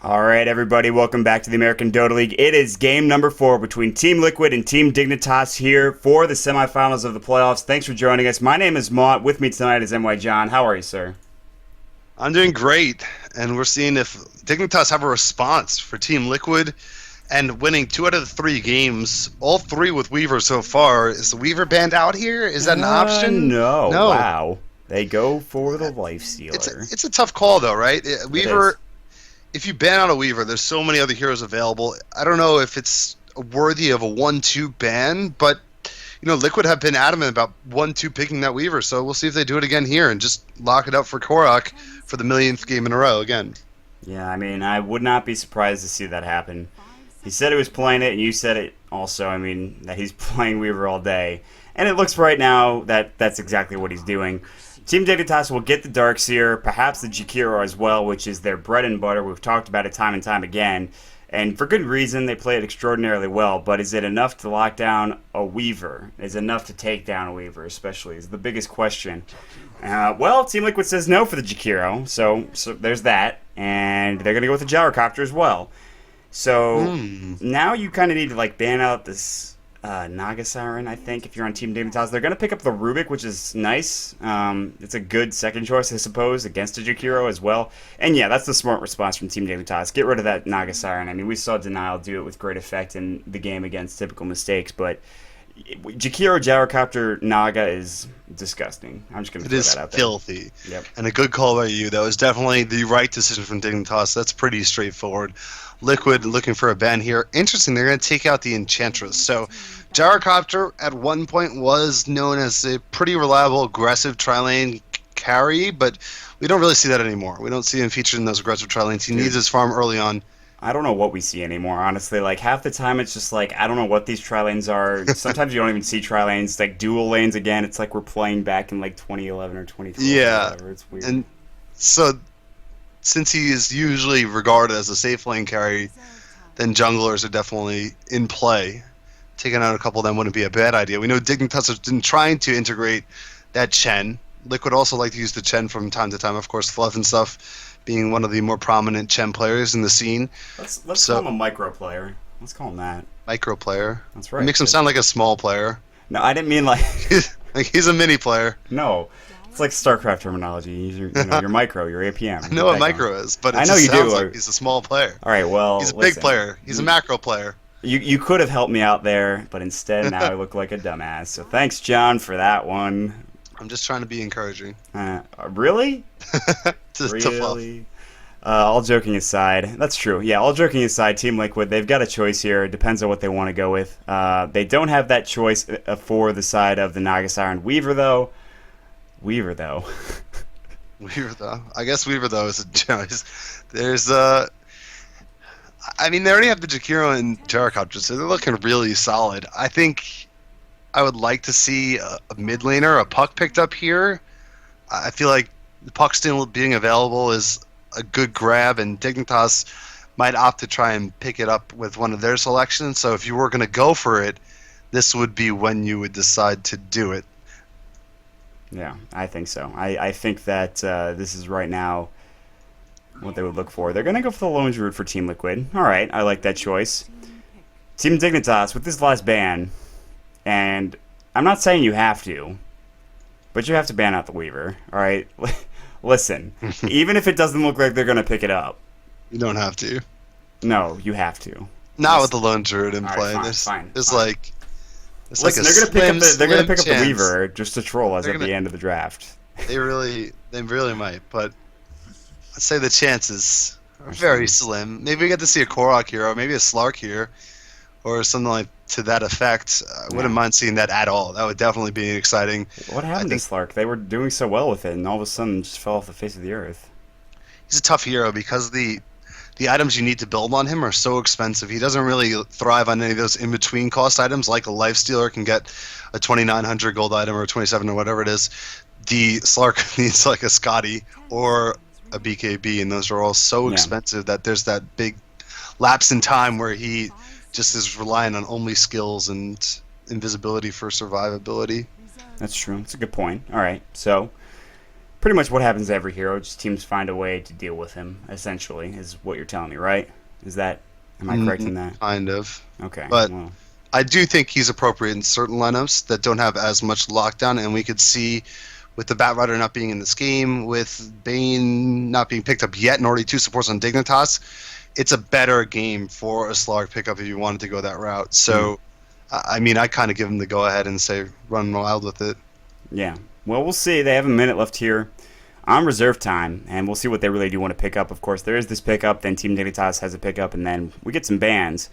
All right, everybody, welcome back to the American Dota League. It is game number 4 between Team Liquid and Team Dignitas here for the semifinals of the playoffs. Thanks for joining us. My name is Mott. With me tonight is MY John. How are you, sir? I'm doing great, and we're seeing if Dignitas have a response for Team Liquid and winning 2 out of the 3 games, all 3 with Weaver so far. Is the Weaver banned out here? Is that an option? No. No. Wow. They go for the Life It's Stealer. it's a tough call though, right? It is. Weaver, if you ban out a Weaver, there's so many other heroes available. I don't know if it's worthy of a 1-2 ban, but Liquid have been adamant about 1-2 picking that Weaver, so we'll see if they do it again here and just lock it up for Korok for the millionth game in a row again. Yeah, I mean, I would not be surprised to see that happen. He said he was playing it, and you said it also. I mean, that he's playing Weaver all day. And it looks right now that that's exactly what he's doing. Team Dignitas will get the Darkseer, perhaps the Jakiro as well, which is their bread and butter. We've talked about it time and time again. And for good reason, they play it extraordinarily well. But is it enough to lock down a Weaver? Is it enough to take down a Weaver, especially, is the biggest question. Well, Team Liquid says no for the Jakiro, so there's that. And they're going to go with the Gyrocopter as well. So now you kind of need to ban out this Naga Siren, I think, if you're on Team Dignitas. They're going to pick up the Rubik, which is nice. It's a good second choice, I suppose, against a Jakiro as well. And yeah, that's the smart response from Team Dignitas. Get rid of that Naga Siren. I mean, we saw Denial do it with great effect in the game against typical mistakes, but Jakiro Gyrocopter Naga is disgusting. I'm just going to throw that out there. It is filthy. Yep. And a good call by you. That was definitely the right decision from Dignitas. That's pretty straightforward. Liquid looking for a ban here. Interesting, they're going to take out the Enchantress. So Gyrocopter at one point was known as a pretty reliable, aggressive tri-lane carry, but we don't really see that anymore. We don't see him featured in those aggressive tri-lanes. He needs his farm early on. I don't know what we see anymore, honestly. Half the time it's just I don't know what these tri-lanes are. Sometimes you don't even see tri-lanes. Dual lanes again. It's like we're playing back in 2011 or 2012. Yeah. Or whatever. It's weird. And so since he is usually regarded as a safe lane carry, then junglers are definitely in play. Taking out a couple of them wouldn't be a bad idea. We know Dignitas has been trying to integrate that Chen. Liquid also like to use the Chen from time to time. Of course, Fluff and stuff being one of the more prominent Chen players in the scene. Let's call him a micro player. Let's call him that. Micro player. That's right. It makes him sound like a small player. No, I didn't mean he's a mini player. No. It's like StarCraft terminology. You're micro, you're APM. I know what micro is, but it I know you sounds do. like he's a small player. All right, well, he's a big player. He's a macro player. You could have helped me out there, but instead now I look like a dumbass. So thanks, John, for that one. I'm just trying to be encouraging. Really? Really? All joking aside, that's true. Yeah, all joking aside, Team Liquid, they've got a choice here. It depends on what they want to go with. They don't have that choice for the side of the Naga Siren. Weaver, though. Weaver, though. I guess Weaver, though, is a choice. There's I mean, they already have the Jakiro and Gyrocopter, so they're looking really solid. I think I would like to see a mid laner, a Puck picked up here. I feel like the Puck still being available is a good grab, and Dignitas might opt to try and pick it up with one of their selections. So if you were going to go for it, this would be when you would decide to do it. Yeah, I think so. I think that this is right now what they would look for. They're going to go for the lone druid for Team Liquid. All right, I like that choice. Team Dignitas, with this last ban, and I'm not saying you have to, but you have to ban out the Weaver. All right? Listen, even if it doesn't look like they're going to pick it up. You don't have to. No, you have to. Not with the lone druid in play. Fine. It's Listen, like a they're going to pick up the chance. Weaver just to troll us at the end of the draft. They really might, but I'd say the chances are very slim. Maybe we get to see a Korok here, or maybe a Slark here, or something like to that effect. I wouldn't mind seeing that at all. That would definitely be exciting. What happened to Slark? They were doing so well with it, and all of a sudden just fell off the face of the earth. He's a tough hero because the items you need to build on him are so expensive. He doesn't really thrive on any of those in-between cost items, like a Lifestealer can get a 2,900 gold item or a 27 or whatever it is. The Slark needs like a Scotty or a BKB, and those are all so expensive that there's that big lapse in time where he just is relying on only skills and invisibility for survivability. That's true. That's a good point. All right, so pretty much what happens to every hero. Just teams find a way to deal with him. Essentially, is what you're telling me, right? Is that am I correct in that? Kind of. Okay. But Well, I do think he's appropriate in certain lineups that don't have as much lockdown, and we could see with the Batrider not being in this game, with Bane not being picked up yet, and already 2 supports on Dignitas, it's a better game for a Slark pickup if you wanted to go that route. So, I mean, I kind of give him the go-ahead and say run wild with it. yeah. Well, we'll see. They have a minute left here on reserve time, and we'll see what they really do want to pick up. Of course, there is this pickup, then Team Dignitas has a pickup, and then we get some bans.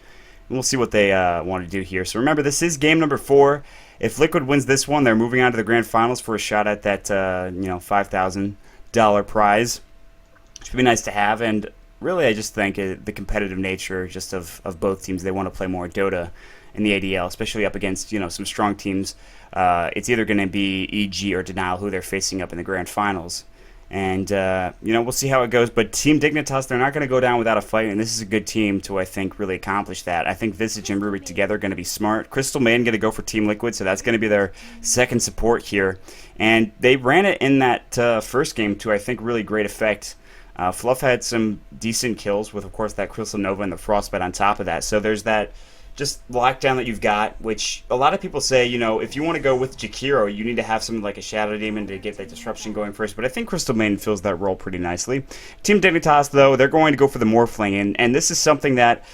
And we'll see what they want to do here. So remember, this is game number 4. If Liquid wins this one, they're moving on to the grand finals for a shot at that $5,000 prize, which would be nice to have. And really, I just think the competitive nature just of both teams, they want to play more Dota in the ADL, especially up against some strong teams. It's either going to be EG or Denial who they're facing up in the grand finals. And, we'll see how it goes. But Team Dignitas, they're not going to go down without a fight. And this is a good team to, I think, really accomplish that. I think Visage and Rubik together are going to be smart. Crystal Maiden going to go for Team Liquid, so that's going to be their second support here. And they ran it in that first game to, I think, really great effect. Fluff had some decent kills with, of course, that Crystal Nova and the Frostbite on top of that. So there's that just lockdown that you've got, which a lot of people say, if you want to go with Jakiro, you need to have something like a Shadow Demon to get that disruption going first. But I think Crystal Maiden fills that role pretty nicely. Team Dignitas, though, they're going to go for the Morphling, and this is something that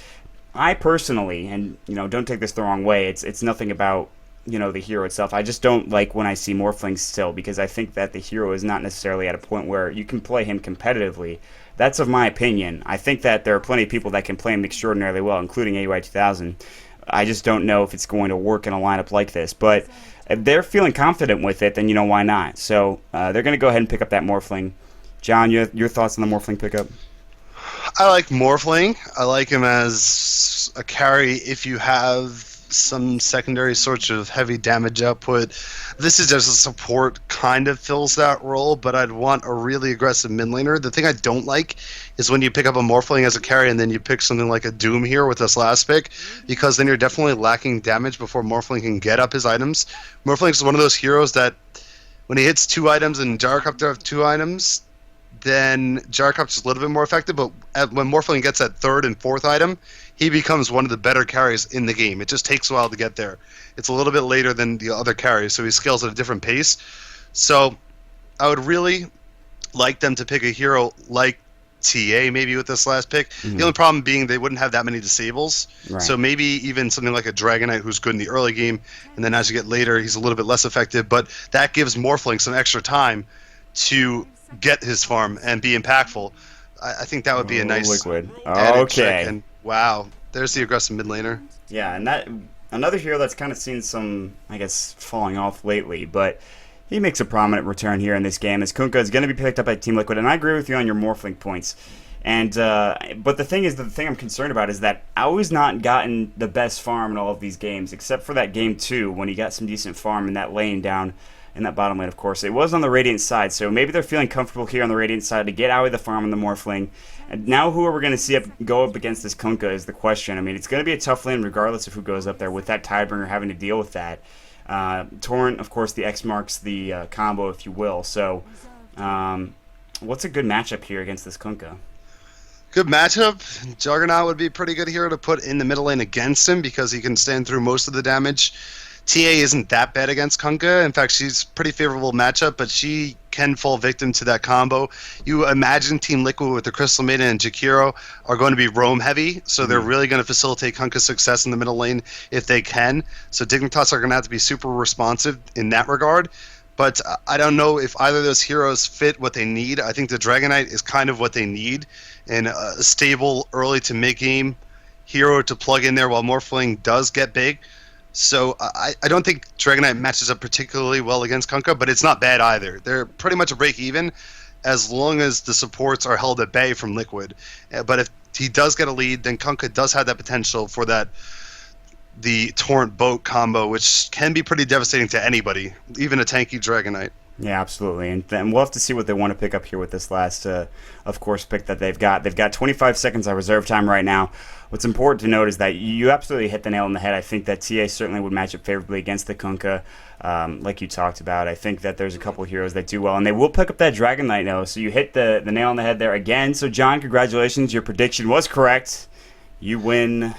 I personally, and don't take this the wrong way, it's nothing about the hero itself. I just don't like when I see Morphlings still, because I think that the hero is not necessarily at a point where you can play him competitively. That's of my opinion. I think that there are plenty of people that can play him extraordinarily well, including AY 2000. I just don't know if it's going to work in a lineup like this. But if they're feeling confident with it, then why not? So they're going to go ahead and pick up that Morphling. John, your thoughts on the Morphling pickup? I like Morphling. I like him as a carry if you have some secondary sorts of heavy damage output. This is just a support, kind of fills that role, but I'd want a really aggressive mid laner. The thing I don't like is when you pick up a Morphling as a carry and then you pick something like a Doom here with this last pick, because then you're definitely lacking damage before Morphling can get up his items. Morphling is one of those heroes that when he hits 2 items and Gyrocopter have 2 items, then Gyrocopter's a little bit more effective, but when Morphling gets that 3rd and 4th item, he becomes one of the better carries in the game. It just takes a while to get there. It's a little bit later than the other carries, so he scales at a different pace. So I would really like them to pick a hero like TA maybe with this last pick. The only problem being they wouldn't have that many disables. Right. So maybe even something like a Dragonite who's good in the early game, and then as you get later, he's a little bit less effective. But that gives Morphling some extra time to get his farm and be impactful. I think that would be a nice Liquid. Okay. And wow, there's the aggressive mid laner. Yeah, and that another hero that's kind of seen some, I guess, falling off lately, but he makes a prominent return here in this game. As Kunkka is going to be picked up by Team Liquid, and I agree with you on your Morphling points. And but the thing is, the thing I'm concerned about is that Au's not gotten the best farm in all of these games, except for that game 2 when he got some decent farm in that lane down in that bottom lane, of course. It was on the Radiant side, so maybe they're feeling comfortable here on the Radiant side to get Aoi the farm on the Morphling. And now who are we going to see go up against this Kunkka is the question. I mean, it's going to be a tough lane regardless of who goes up there with that Tidebringer having to deal with that. Torrent, of course, the X marks the combo, if you will. So what's a good matchup here against this Kunkka? Good matchup. Juggernaut would be a pretty good hero to put in the middle lane against him because he can stand through most of the damage. TA isn't that bad against Kunkka. In fact, she's pretty favorable matchup, but she can fall victim to that combo. You imagine Team Liquid with the Crystal Maiden and Jakiro are going to be roam heavy, so they're really going to facilitate Kunkka's success in the middle lane if they can. So Dignitas are going to have to be super responsive in that regard. But I don't know if either of those heroes fit what they need. I think the Dragonite is kind of what they need, and a stable early to mid-game hero to plug in there while Morphling does get big. So I don't think Dragonite matches up particularly well against Kunkka, but it's not bad either. They're pretty much a break even as long as the supports are held at bay from Liquid. But if he does get a lead, then Kunkka does have that potential for the Torrent Boat combo, which can be pretty devastating to anybody, even a tanky Dragonite. Yeah, absolutely. And then we'll have to see what they want to pick up here with this last, of course, pick that they've got. They've got 25 seconds of reserve time right now. What's important to note is that you absolutely hit the nail on the head. I think that TA certainly would match up favorably against the Kunkka, like you talked about. I think that there's a couple of heroes that do well, and they will pick up that Dragon Knight now. So you hit the nail on the head there again. So, John, congratulations. Your prediction was correct. You win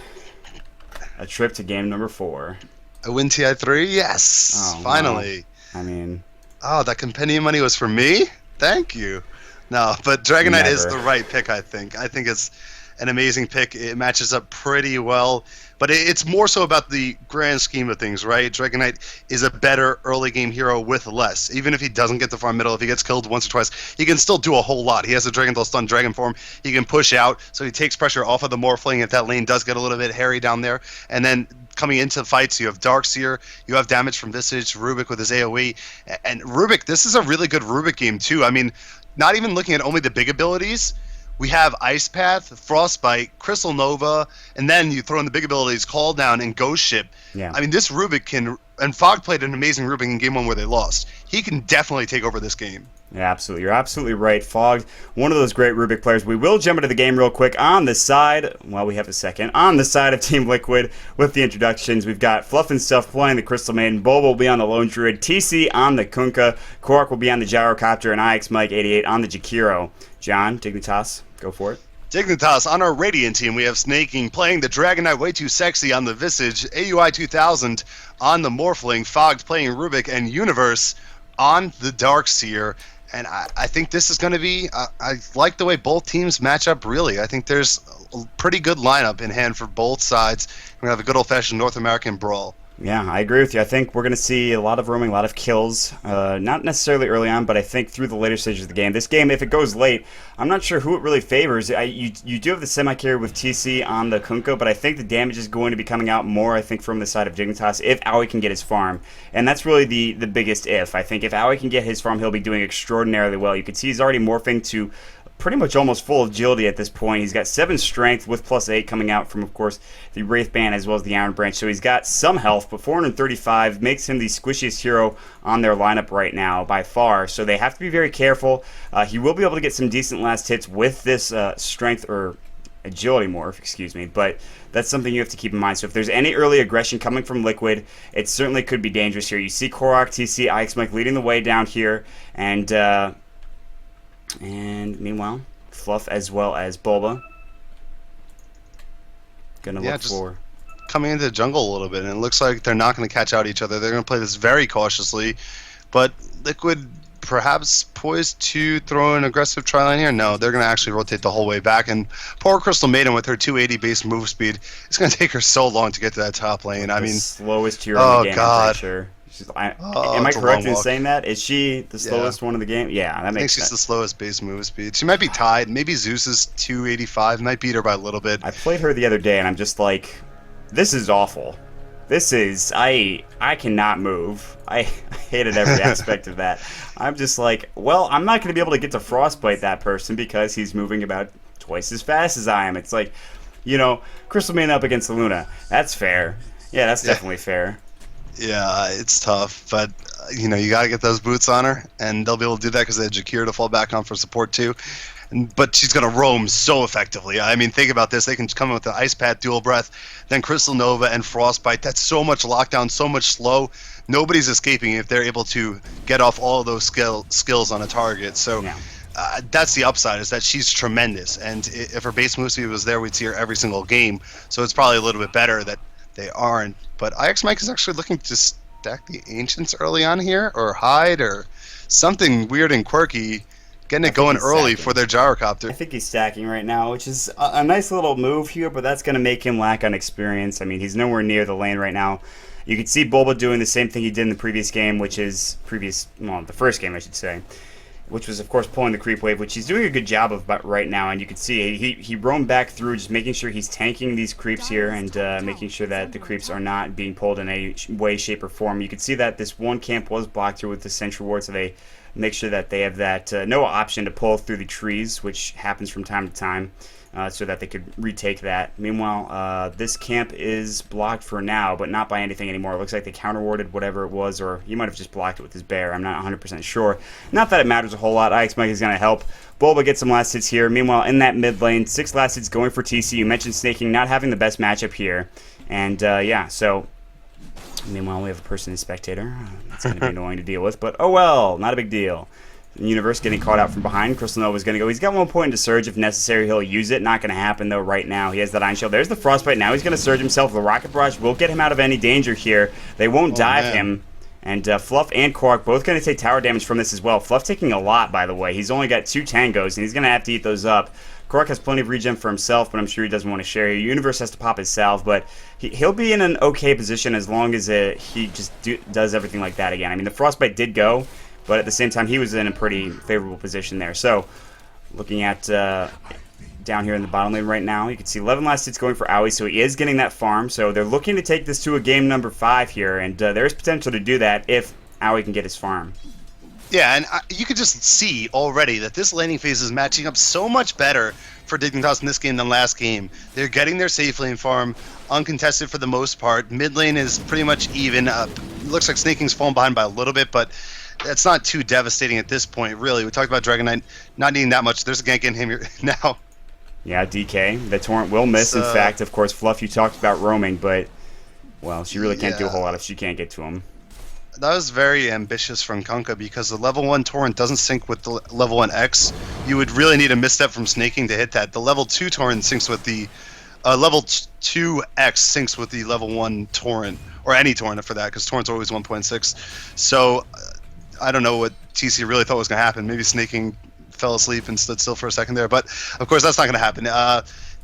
a trip to game number 4. I win TI3? Yes! Oh, Finally. wow. I mean... Oh, that compendium money was for me? Thank you. No, but Dragon Knight is Never. the right pick, I think. I think it's an amazing pick. It matches up pretty well. But it's more so about the grand scheme of things, right? Dragon Knight is a better early game hero with less. Even if he doesn't get the farm middle, if he gets killed once or twice, he can still do a whole lot. He has a Dragon Tail stun Dragon form. He can push out, so he takes pressure off of the Morphling if that lane does get a little bit hairy down there. And then coming into fights, you have Darkseer, you have damage from Visage, Rubik with his AoE. And Rubik, this is a really good Rubik game too. I mean, not even looking at only the big abilities, we have Ice Path, Frostbite, Crystal Nova, and then you throw in the big abilities, Call Down, and Ghost Ship. Yeah. I mean, this Rubik can... And Fog played an amazing Rubik in Game 1 where they lost. He can definitely take over this game. Yeah, absolutely. You're absolutely right. Fog, one of those great Rubik players. We will jump into the game real quick on the side, while we have a second, on the side of Team Liquid with the introductions. We've got Fluff and Stuff playing the Crystal Maiden, Bobo will be on the Lone Druid, TC on the Kunkka, Korok will be on the Gyrocopter, and IX Mike 88 on the Jakiro. John, Dignitas, go for it. Dignitas, on our Radiant team, we have Snaking playing the Dragon Knight Way Too Sexy on the Visage, AUI 2000 on the Morphling, Fogged playing Rubik, and Universe on the Darkseer. And I think this is going to be, I like the way both teams match up, really. I think there's a pretty good lineup in hand for both sides. We're going to have a good old-fashioned North American brawl. Yeah, I agree with you. I think we're going to see a lot of roaming, a lot of kills. Not necessarily early on, but I think through the later stages of the game. This game, if it goes late, I'm not sure who it really favors. You do have the semi-carry with TC on the Kunkka, but I think the damage is going to be coming out more, I think, from the side of Dignitas if Aoi can get his farm. And that's really the biggest if. I think if Aoi can get his farm, he'll be doing extraordinarily well. You can see he's already morphing to pretty much almost full agility at this point. He's got 7 strength with +8 coming out from, of course, the Wraith Band as well as the Iron Branch. So he's got some health, but 435 makes him the squishiest hero on their lineup right now by far. So they have to be very careful. He will be able to get some decent last hits with this strength or agility morph, excuse me, but that's something you have to keep in mind. So if there's any early aggression coming from Liquid, it certainly could be dangerous here. You see Korok, TC, IX Mike leading the way down here, and meanwhile, Fluff as well as Bulba. Gonna look for coming into the jungle a little bit, and it looks like they're not going to catch out each other. They're going to play this very cautiously, but Liquid perhaps poised to throw an aggressive try line here. No, they're going to actually rotate the whole way back, and poor Crystal Maiden with her 280 base move speed, it's going to take her so long to get to that top lane. I mean, slowest hero in the game, God. I'm pretty sure. Am I correct in saying that? Is she the slowest one in the game? Yeah, that makes sense. I think she's the slowest base move speed. She might be tied. Maybe Zeus is 285. Might beat her by a little bit. I played her the other day, and I'm just like, this is awful. This is, I cannot move. I hated every aspect of that. I'm just like, well, I'm not going to be able to get to Frostbite that person because he's moving about twice as fast as I am. It's like, Crystal Maiden up against Luna. That's fair. Yeah, that's definitely fair. Yeah, it's tough, but you got to get those boots on her, and they'll be able to do that because they have Jakir to fall back on for support too. But she's going to roam so effectively. I mean, think about this. They can come in with the Ice Path, Dual Breath, then Crystal Nova and Frostbite. That's so much lockdown, so much slow. Nobody's escaping if they're able to get off all of those skills on a target. So that's the upside, is that she's tremendous. And if her base move speed was there, we'd see her every single game. So it's probably a little bit better that they aren't. But IX Mike is actually looking to stack the Ancients early on here, or hide, or something weird and quirky, getting it going early for their Gyrocopter. I think he's stacking right now, which is a nice little move here, but that's going to make him lack on experience. I mean, he's nowhere near the lane right now. You can see Bulba doing the same thing he did in the previous game, the first game, I should say, which was, of course, pulling the creep wave, which he's doing a good job of right now. And you can see he roamed back through, just making sure he's tanking these creeps here and making sure that the creeps are not being pulled in any way, shape, or form. You can see that this one camp was blocked through with the Sentry Ward, so they make sure that they have that no option to pull through the trees, which happens from time to time, so that they could retake that. Meanwhile, this camp is blocked for now, but not by anything anymore. It looks like they counter-warded whatever it was, or he might have just blocked it with his bear. I'm not 100% sure. Not that it matters a whole lot. I expect he's going to help Bulba get some last hits here. Meanwhile, in that mid lane, 6 last hits going for TC. You mentioned Snaking not having the best matchup here. And, yeah, so... Meanwhile, we have a person as spectator. That's going to be annoying to deal with, but oh well, not a big deal. Universe getting caught out from behind. Crystal Nova's going to go. He's got 1 point into Surge. If necessary, he'll use it. Not going to happen, though, right now. He has that Iron Shield. There's the Frostbite. Now he's going to Surge himself. The Rocket Barrage will get him out of any danger here. They won't dive him. And Fluff and Korok both going to take tower damage from this as well. Fluff taking a lot, by the way. He's only got 2 tangos, and he's going to have to eat those up. Korok has plenty of regen for himself, but I'm sure he doesn't want to share. Universe has to pop his salve, but he'll be in an okay position as long as he just does everything like that again. I mean, the Frostbite did go, but at the same time, he was in a pretty favorable position there. So, looking at down here in the bottom lane right now, you can see 11 last hits going for Owie, so he is getting that farm. So they're looking to take this to a game number 5 here, and there is potential to do that if Owie can get his farm. Yeah, and you could just see already that this laning phase is matching up so much better for Dignitas in this game than last game. They're getting their safe lane farm uncontested for the most part. Mid lane is pretty much even. Looks like Snaking's fallen behind by a little bit, but that's not too devastating at this point, really. We talked about Dragon Knight not needing that much. There's a gank in him here now. Yeah, DK. The Torrent will miss. In fact, of course, Fluff, you talked about roaming, but, well, she really can't do a whole lot if she can't get to him. That was very ambitious from Kunkka because the level 1 Torrent doesn't sync with the level 1 X. You would really need a misstep from Snaking to hit that. The level 2 Torrent syncs with the level 2 X syncs with the level 1 Torrent, or any Torrent for that, because Torrent's always 1.6. So I don't know what TC really thought was going to happen. Maybe Snaking fell asleep and stood still for a second there, but of course that's not going to happen.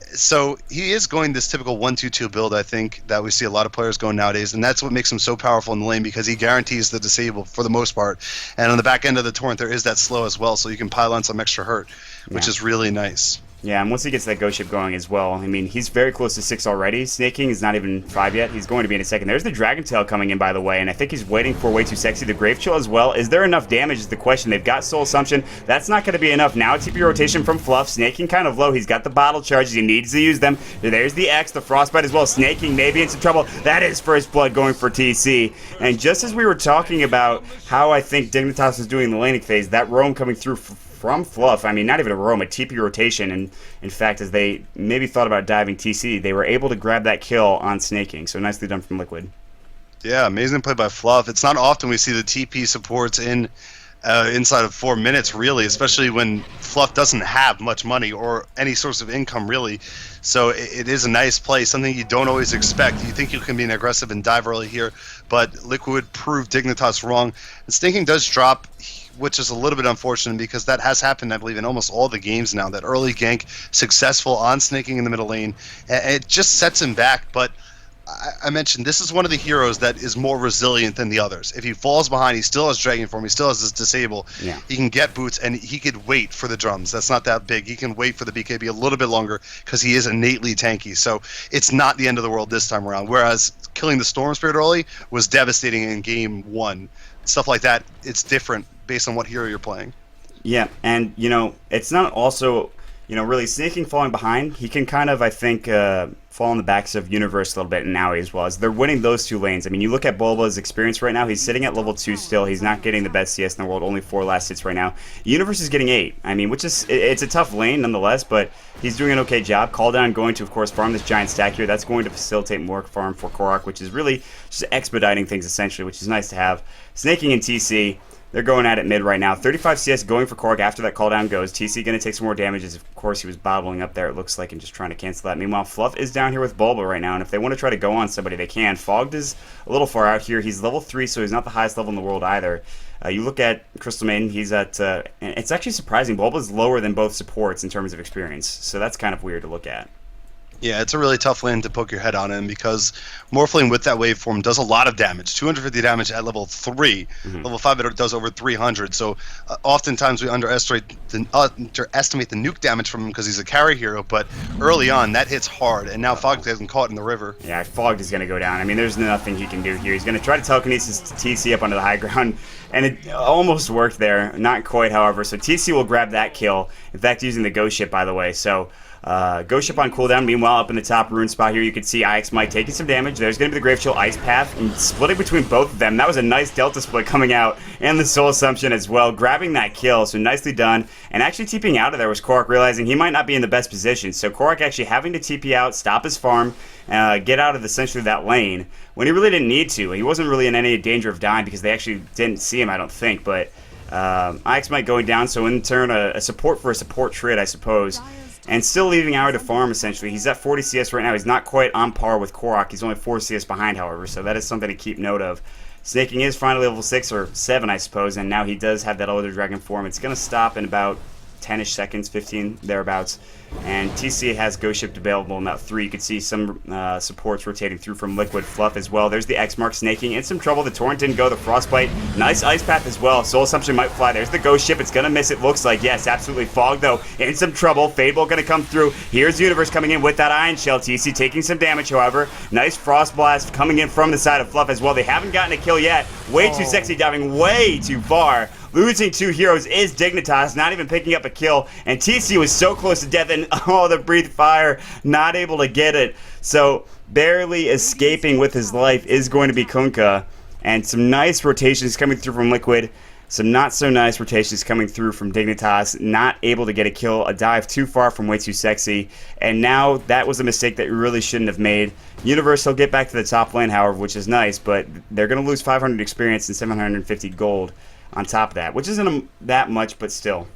So he is going this typical 1-2-2 build, I think, that we see a lot of players going nowadays, and that's what makes him so powerful in the lane because he guarantees the disable for the most part. And on the back end of the Torrent, there is that slow as well, so you can pile on some extra hurt, which is really nice. Yeah, and once he gets that ghost ship going as well, I mean, he's very close to 6 already. Snaking is not even 5 yet. He's going to be in a second. There's the Dragon Tail coming in, by the way, and I think he's waiting for Way Too Sexy. The Grave Chill as well. Is there enough damage is the question. They've got Soul Assumption. That's not going to be enough. Now TP rotation from Fluff. Snaking kind of low. He's got the bottle charges. He needs to use them. There's the X, the Frostbite as well. Snaking maybe in some trouble. That is First Blood going for TC. And just as we were talking about how I think Dignitas is doing in the laning phase, that roam coming through from Fluff, I mean, not even a roam, a TP rotation, and in fact, as they maybe thought about diving TC, they were able to grab that kill on Snaking, so nicely done from Liquid. Yeah, amazing play by Fluff. It's not often we see the TP supports inside of 4 minutes, really, especially when Fluff doesn't have much money or any source of income, really. So it is a nice play, something you don't always expect. You think you can be an aggressive and dive early here, but Liquid proved Dignitas wrong. And Snaking does drop, which is a little bit unfortunate because that has happened, I believe, in almost all the games now. That early gank, successful on Snaking in the middle lane, it just sets him back. But I mentioned this is one of the heroes that is more resilient than the others. If he falls behind, he still has Dragon Form, he still has his Disable. Yeah. He can get boots, and he could wait for the drums. That's not that big. He can wait for the BKB a little bit longer because he is innately tanky. So it's not the end of the world this time around. Whereas killing the Storm Spirit early was devastating in game 1. Stuff like that, it's different based on what hero you're playing. Yeah, and, it's not also, really Snaking falling behind. He can kind of, I think, fall on the backs of Universe a little bit, and now as well as they're winning those 2 lanes. I mean, you look at Bulba's experience right now, he's sitting at level 2 still. He's not getting the best CS in the world, only 4 last hits right now. Universe is getting 8. I mean, which is, it's a tough lane nonetheless, but he's doing an okay job. Call Down going to, of course, farm this giant stack here. That's going to facilitate more farm for Korok, which is really just expediting things essentially, which is nice to have. Snaking and TC, they're going at it mid right now. 35 CS going for Korok after that call down goes. TC going to take some more damage as, of course, he was bottling up there, it looks like, and just trying to cancel that. Meanwhile, Fluff is down here with Bulba right now, and if they want to try to go on somebody, they can. Fogged is a little far out here. He's level 3, so he's not the highest level in the world either. You look at Crystal Maiden, he's at... it's actually surprising. Bulba's lower than both supports in terms of experience, so that's kind of weird to look at. Yeah, it's a really tough lane to poke your head on in because Morphling with that waveform does a lot of damage. 250 damage at level 3. Hmm. Level 5 it does over 300. So oftentimes we underestimate the nuke damage from him because he's a carry hero, but early on that hits hard, and now Fog hasn't caught in the river. Yeah, Fogged is going to go down. I mean, there's nothing he can do here. He's going to try to telekinesis TC up onto the high ground, and it almost worked there. Not quite, however. So TC will grab that kill. In fact, using the Ghost Ship, by the way. So Ghost Ship on cooldown. Meanwhile, up in the top rune spot here, you can see IX Mike taking some damage. There's going to be the Grave Chill Ice Path, and splitting between both of them. That was a nice Delta split coming out, and the Soul Assumption as well, grabbing that kill. So nicely done. And actually TPing out of there was Korok, realizing he might not be in the best position. So Korok actually having to TP out, stop his farm, get out of essentially that lane when he really didn't need to. He wasn't really in any danger of dying because they actually didn't see him, I don't think. But IX Mike going down, so in turn a support for a support trade, I suppose. And still leaving Hour to farm, essentially. He's at 40 CS right now. He's not quite on par with Korok. He's only 4 CS behind, however, so that is something to keep note of. Snaking is finally level 6 or 7, I suppose, and now he does have that Elder Dragon form. It's going to stop in about 10-ish seconds, 15, thereabouts. And TC has Ghost Ship available in that 3. You can see some supports rotating through from Liquid Fluff as well. There's the X Mark snaking. In some trouble. The Torrent didn't go. The Frostbite. Nice Ice Path as well. Soul Assumption might fly. There's the Ghost Ship. It's going to miss it, looks like. Yes, absolutely. Fog, though, in some trouble. Fadebolt going to come through. Here's Universe coming in with that Iron Shell. TC taking some damage, however. Nice Frost Blast coming in from the side of Fluff as well. They haven't gotten a kill yet. Way too sexy, diving way too far. Losing 2 heroes is Dignitas, not even picking up a kill. And TC was so close to death, and the breathe fire, not able to get it. So barely escaping with his life is going to be Kunkka. And some nice rotations coming through from Liquid. Some not so nice rotations coming through from Dignitas. Not able to get a kill. A dive too far from way too sexy. And now that was a mistake that you really shouldn't have made. Universe will get back to the top lane, however, which is nice. But they're going to lose 500 experience and 750 gold on top of that, which isn't that much, but still.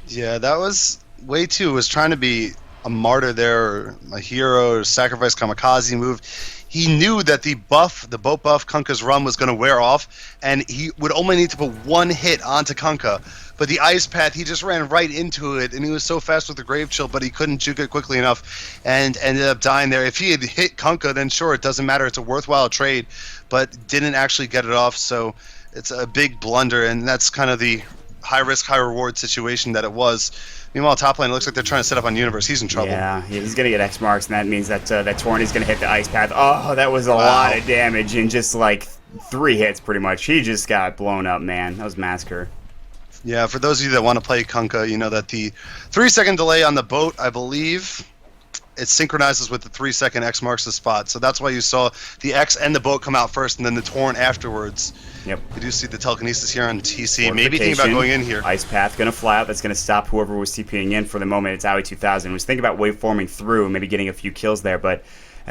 Yeah, that was way too. Was trying to be a martyr there, or a hero, or sacrifice kamikaze move. He knew that the boat buff, Kunkka's run was going to wear off, and he would only need to put 1 hit onto Kunkka. But the ice path, he just ran right into it, and he was so fast with the grave chill, but he couldn't juke it quickly enough, and ended up dying there. If he had hit Kunkka, then sure, it doesn't matter. It's a worthwhile trade, but didn't actually get it off, so it's a big blunder, and that's kind of the high risk, high reward situation that it was. Meanwhile, top lane, it looks like they're trying to set up on Universe. He's in trouble. Yeah, he's going to get X marks, and that means that that Torrent is going to hit the ice path. Oh, that was a lot of damage in just like 3 hits, pretty much. He just got blown up, man. That was Massacre. Yeah, for those of you that want to play Kunkka, you know that the 3-second delay on the boat, I believe, it synchronizes with the 3-second X marks the spot. So that's why you saw the X and the boat come out first, and then the Torrent afterwards. Yep. We do see the telekinesis here on TC. Maybe thinking about going in here. Ice path going to fly out. That's going to stop whoever was TPing in for the moment. It's Aoi 2000. Was thinking about waveforming through and maybe getting a few kills there, but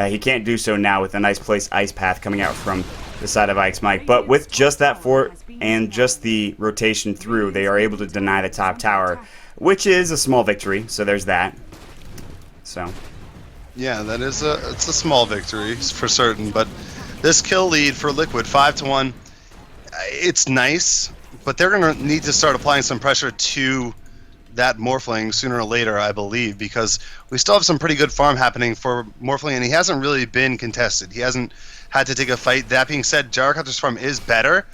he can't do so now with a nice placed ice path coming out from the side of IX Mike. But with just that fort and just the rotation through, they are able to deny the top tower, which is a small victory. So there's that. So. Yeah, that is it's a small victory for certain, but this kill lead for Liquid 5-1, it's nice, but they're going to need to start applying some pressure to that Morphling sooner or later, I believe, because we still have some pretty good farm happening for Morphling, and he hasn't really been contested. He hasn't had to take a fight. That being said, Gyrocopter's farm is better,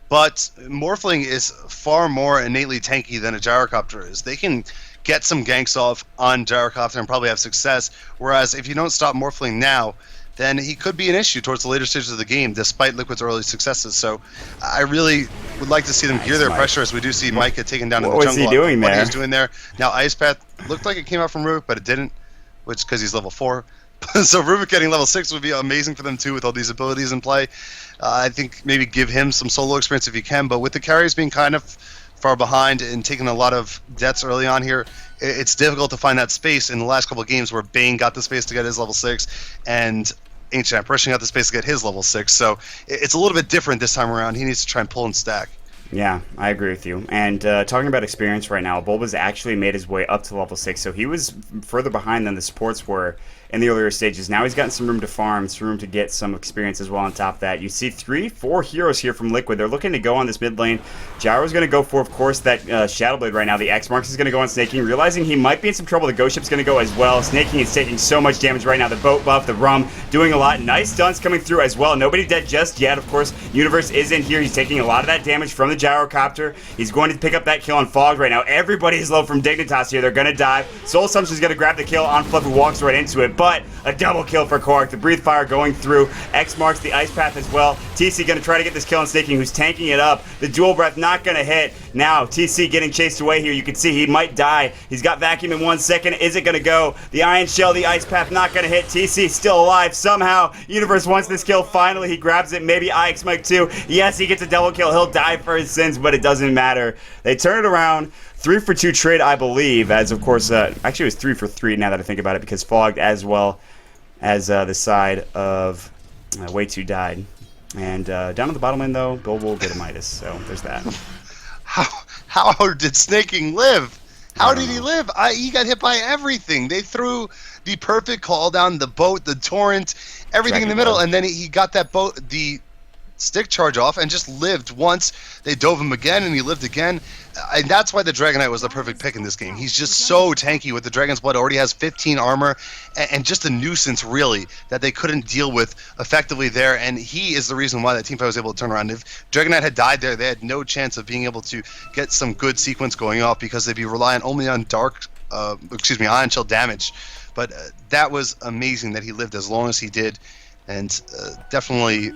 but Morphling is far more innately tanky than a Gyrocopter is. They can get some ganks off on Gyrocopter and probably have success, whereas if you don't stop Morphling now, then he could be an issue towards the later stages of the game, despite Liquid's early successes. So I really would like to see them gear their pressure, as we do see Micah taken down in the jungle. What was he doing there? What he's doing there. Now, Ice Path looked like it came out from Rubik, but it didn't, which because he's level 4. So Rubik getting level 6 would be amazing for them too, with all these abilities in play. I think maybe give him some solo experience if you can, but with the carries being kind of far behind and taking a lot of deaths early on here, it's difficult to find that space in the last couple of games where Bane got the space to get his level 6 and Ancient Apparition got the space to get his level 6. So it's a little bit different this time around. He needs to try and pull and stack. Yeah, I agree with you. And talking about experience right now, Bulba's actually made his way up to level 6, so he was further behind than the supports were in the earlier stages. Now he's gotten some room to farm, some room to get some experience as well on top of that. You see 3-4 heroes here from Liquid. They're looking to go on this mid lane. Gyro's going to go for, of course, that Shadow Blade right now. The X Marks is going to go on Snaking, realizing he might be in some trouble. The Ghost Ship's going to go as well. Snaking is taking so much damage right now. The boat buff, the rum, doing a lot. Nice stunts coming through as well. Nobody dead just yet, of course. Universe is in here. He's taking a lot of that damage from the Gyrocopter. He's going to pick up that kill on Fog right now. Everybody is low from Dignitas here. They're going to dive. Soul Assumption's going to grab the kill on Fluff, who walks right into it, but a double kill for Korok. The Breathe Fire going through. X marks the Ice Path as well. TC going to try to get this kill on Snaking, who's tanking it up. The Dual Breath not going to hit. Now, TC getting chased away here. You can see he might die. He's got Vacuum in 1 second. Is it going to go? The Iron Shell, the Ice Path not going to hit. TC still alive somehow. Universe wants this kill. Finally, he grabs it. Maybe IX Mike too. Yes, he gets a double kill. He'll die for his sins, but it doesn't matter. They turn it around. 3 for 2 trade, I believe, as of course, actually it was 3 for 3 now that I think about it, because Fogged as well as the side of Way 2 died. And down at the bottom lane, though, Bill will get a Midas, so there's that. How did Snaking live? How did he live? He got hit by everything. They threw the perfect call down, the boat, the torrent, everything in the middle, and then he got that boat, the stick charge off, and just lived once. They dove him again, and he lived again. And that's why the Dragonite was the perfect pick in this game. He's just so tanky with the Dragon's Blood. Already has 15 armor, and just a nuisance, really, that they couldn't deal with effectively there. And he is the reason why that teamfight was able to turn around. If Dragonite had died there, they had no chance of being able to get some good sequence going off, because they'd be relying only on Ion Shell damage. But that was amazing that he lived as long as he did, and definitely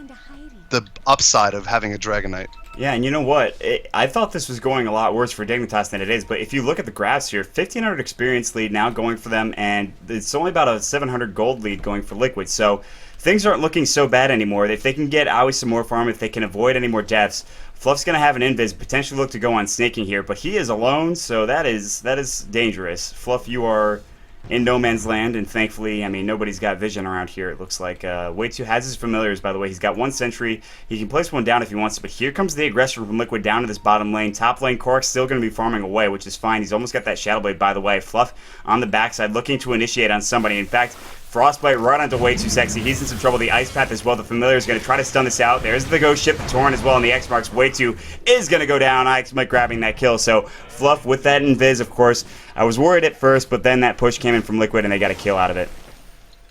the upside of having a Dragonite. Yeah, and you know what? I thought this was going a lot worse for Dignitas than it is, but if you look at the graphs here, 1,500 experience lead now going for them, and it's only about a 700 gold lead going for Liquid, so things aren't looking so bad anymore. If they can get Aoi some more farm, if they can avoid any more deaths, Fluff's going to have an invis, potentially look to go on Snaking here, but he is alone, so that is dangerous. Fluff, you are in no man's land, and thankfully, I mean, nobody's got vision around here, it looks like. Way 2 has his familiars, by the way. He's got 1 sentry. He can place one down if he wants to, but here comes the aggression from Liquid down to this bottom lane. Top lane, Korok's still going to be farming away, which is fine. He's almost got that Shadow Blade, by the way. Fluff on the backside, looking to initiate on somebody. In fact, Frostbite right onto Way 2 Sexy. He's in some trouble. The Ice Path as well. The Familiar is going to try to stun this out. There's the Ghost Ship, the Torrent as well, and the X Marks. Way 2 is going to go down. IX Mike grabbing that kill. So Fluff with that invis, of course. I was worried at first, but then that push came in from Liquid, and they got a kill out of it.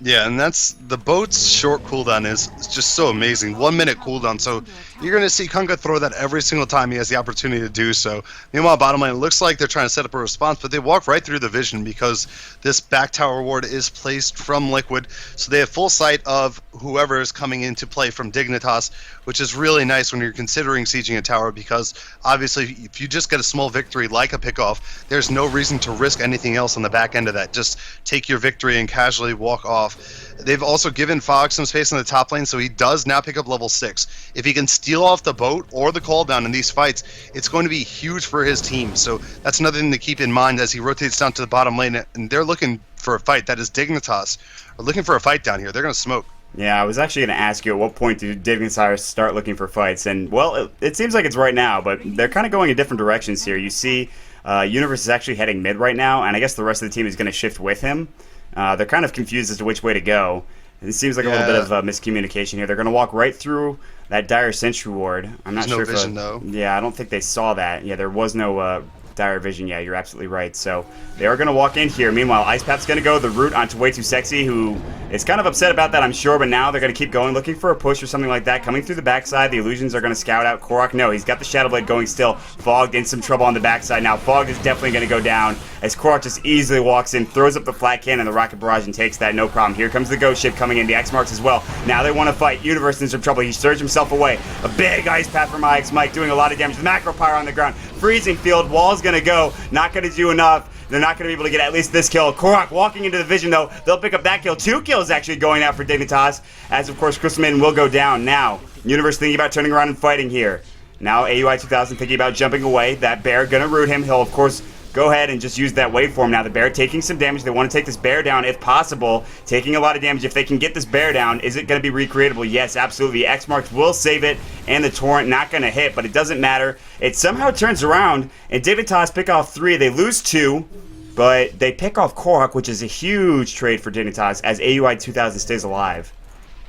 Yeah, and that's the boat's short cooldown is just so amazing. 1 minute cooldown, so you're going to see Kunga throw that every single time he has the opportunity to do so. Meanwhile, bottom lane, it looks like they're trying to set up a response, but they walk right through the vision because this back tower ward is placed from Liquid, so they have full sight of whoever is coming into play from Dignitas, which is really nice when you're considering sieging a tower, because obviously if you just get a small victory like a pickoff, there's no reason to risk anything else on the back end of that. Just take your victory and casually walk off. They've also given Fog some space in the top lane, so he does now pick up level 6. If he can steal off the boat or the call down in these fights, it's going to be huge for his team. So that's another thing to keep in mind as he rotates down to the bottom lane, and they're looking for a fight. That is Dignitas are looking for a fight down here. They're going to smoke. Yeah, I was actually going to ask you at what point do Dignitas start looking for fights, and well, it seems like it's right now, but they're kind of going in different directions here. You see Universe is actually heading mid right now, and I guess the rest of the team is going to shift with him. They're kind of confused as to which way to go. It seems like a little bit of miscommunication here. They're going to walk right through that dire sentry ward. I'm not sure if vision, though. Yeah, I don't think they saw that. Yeah, there was no dire vision. Yeah, you're absolutely right. So they are going to walk in here. Meanwhile, Ice Path's going to go the route onto Way 2 Sexy, who is kind of upset about that, I'm sure, but now they're going to keep going, looking for a push or something like that. Coming through the backside, the Illusions are going to scout out Korok. No, he's got the Shadow Blade going still. Fogged in some trouble on the backside. Now Fogged is definitely going to go down as Korok just easily walks in, throws up the flat cannon, the Rocket Barrage, and takes that, no problem. Here comes the Ghost Ship coming in, the X Marks as well. Now they want to fight. Universe in some trouble. He surged himself away. A big Ice Path from IX Mike doing a lot of damage. The Macro Pyre on the ground. Freezing Field. Wall's going to go. Not going to do enough. They're not going to be able to get at least this kill. Korok walking into the vision, though. They'll pick up that kill. 2 kills actually going out for Dignitas, as, of course, Crystal Maiden will go down. Now, Universe thinking about turning around and fighting here. Now, AUI 2000 thinking about jumping away. That bear going to root him. He'll, of course, go ahead and just use that waveform now. The bear taking some damage. They want to take this bear down if possible, taking a lot of damage. If they can get this bear down, is it going to be recreatable? Yes, absolutely. X marks will save it, and the torrent not going to hit, but it doesn't matter. It somehow turns around, and Dignitas pick off 3. They lose 2, but they pick off Korok, which is a huge trade for Dignitas as AUI 2000 stays alive.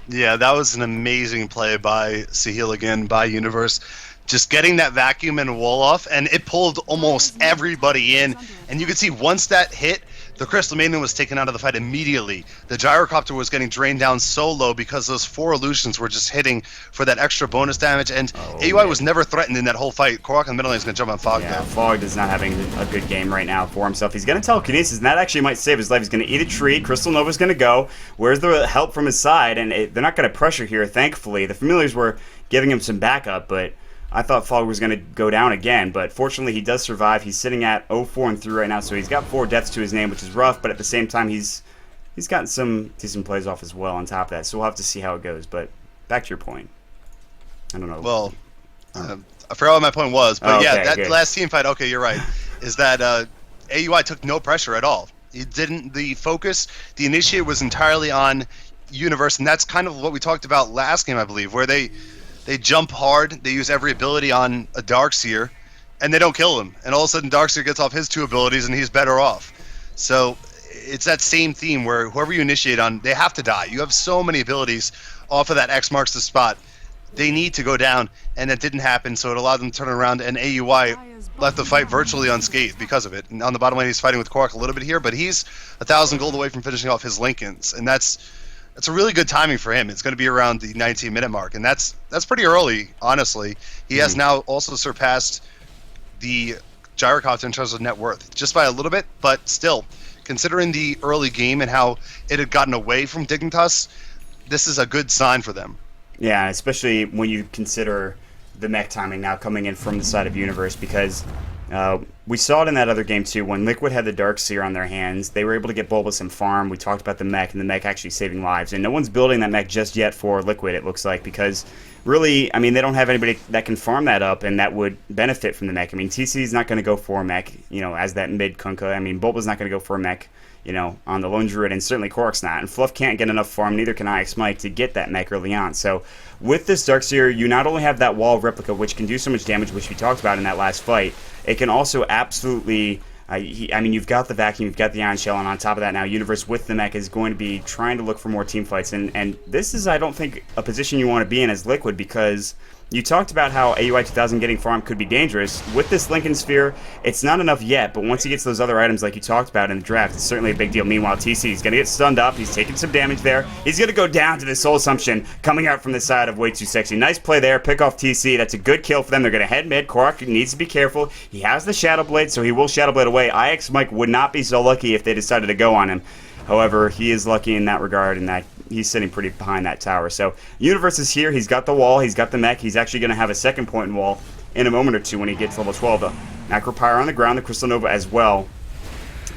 Yeah, that was an amazing play by Sahil again, by Universe. Just getting that vacuum and wall off, and it pulled almost everybody in. And you could see once that hit, the Crystal Maiden was taken out of the fight immediately. The Gyrocopter was getting drained down so low because those 4 illusions were just hitting for that extra bonus damage. And AUI was never threatened in that whole fight. Korok in the middle lane is going to jump on Fog, yeah, though. Fog is not having a good game right now for himself. He's going to telekinesis, and that actually might save his life. He's going to eat a tree. Crystal Nova's going to go. Where's the help from his side? And they're not going to pressure here, thankfully. The Familiars were giving him some backup, but I thought Fog was going to go down again, but fortunately he does survive. He's sitting at 0-4-3 right now, so he's got 4 deaths to his name, which is rough, but at the same time he's gotten some decent plays off as well on top of that, so we'll have to see how it goes. But back to your point. I don't know. Well, I forgot what my point was, but yeah, that good. last team fight, okay, you're right, is that AUI took no pressure at all. It didn't. The focus, the initiate was entirely on Universe, and that's kind of what we talked about last game, I believe, where they jump hard, they use every ability on a Darkseer, and they don't kill him. And all of a sudden, Darkseer gets off his 2 abilities, and he's better off. So it's that same theme where whoever you initiate on, they have to die. You have so many abilities off of that X marks the spot. They need to go down, and that didn't happen, so it allowed them to turn around, and AUI left the fight virtually unscathed because of it. And on the bottom lane, he's fighting with Korok a little bit here, but he's 1,000 gold away from finishing off his Lincolns, and that's a really good timing for him. It's going to be around the 19-minute mark, and that's pretty early, honestly. He has now also surpassed the Gyrocopter in terms of net worth, just by a little bit, but still, considering the early game and how it had gotten away from Dignitas, this is a good sign for them. Yeah, especially when you consider the mech timing now coming in from the side of Universe, because we saw it in that other game too. When Liquid had the Darkseer on their hands, they were able to get Bulbous and farm. We talked about the mech, and the mech actually saving lives. And no one's building that mech just yet for Liquid, it looks like, because really, I mean, they don't have anybody that can farm that up and that would benefit from the mech. I mean, TC's not going to go for a mech, as that mid Kunkka. I mean, Bulba's not going to go for a mech, on the Lone Druid, and certainly Korok's not. And Fluff can't get enough farm, neither can IX Mike, to get that mech early on. So with this Darkseer, you not only have that wall of replica, which can do so much damage, which we talked about in that last fight, it can also absolutely... you've got the vacuum, you've got the Iron Shell, and on top of that now, Universe with the mech is going to be trying to look for more team fights. And this is, I don't think, a position you want to be in as Liquid, because you talked about how AUI 2000 getting farm could be dangerous. With this Lincoln Sphere, it's not enough yet, but once he gets those other items like you talked about in the draft, it's certainly a big deal. Meanwhile, TC is going to get stunned up. He's taking some damage there. He's going to go down to the Soul Assumption coming out from the side of Way Too Sexy. Nice play there. Pick off TC. That's a good kill for them. They're going to head mid. Korok needs to be careful. He has the Shadow Blade, so he will Shadow Blade away. IX Mike would not be so lucky if they decided to go on him. However, he is lucky in that regard, in that he's sitting pretty behind that tower. So Universe is here. He's got the wall. He's got the mech. He's actually going to have a second point in wall in a moment or two when he gets level 12. The Macropyre on the ground, the Crystal Nova as well.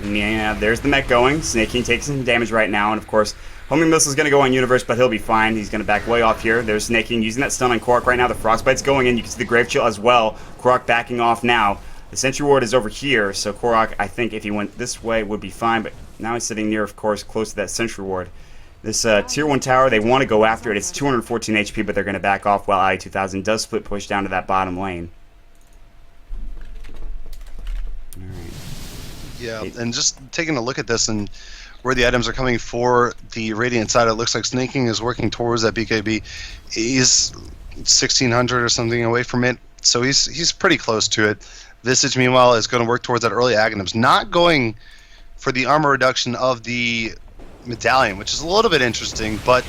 And yeah, there's the mech going. Snake King takes some damage right now, and of course, Homing Missile is going to go on Universe, but he'll be fine. He's going to back way off here. There's Snake King using that stun on Korok right now. The Frostbite's going in. You can see the Grave Chill as well. Korok backing off now. The Sentry Ward is over here, so Korok, I think if he went this way, would be fine, but now he's sitting near, of course, close to that Sentry Ward. This Tier 1 tower, they want to go after it. It's 214 HP, but they're going to back off while I-2000 does split push down to that bottom lane. Alright. Yeah, and just taking a look at this and where the items are coming for the Radiant side, it looks like Snake King is working towards that BKB. He's 1,600 or something away from it, so he's pretty close to it. Visage, meanwhile, is going to work towards that early Aghanims, not going for the armor reduction of the Medallion, which is a little bit interesting, but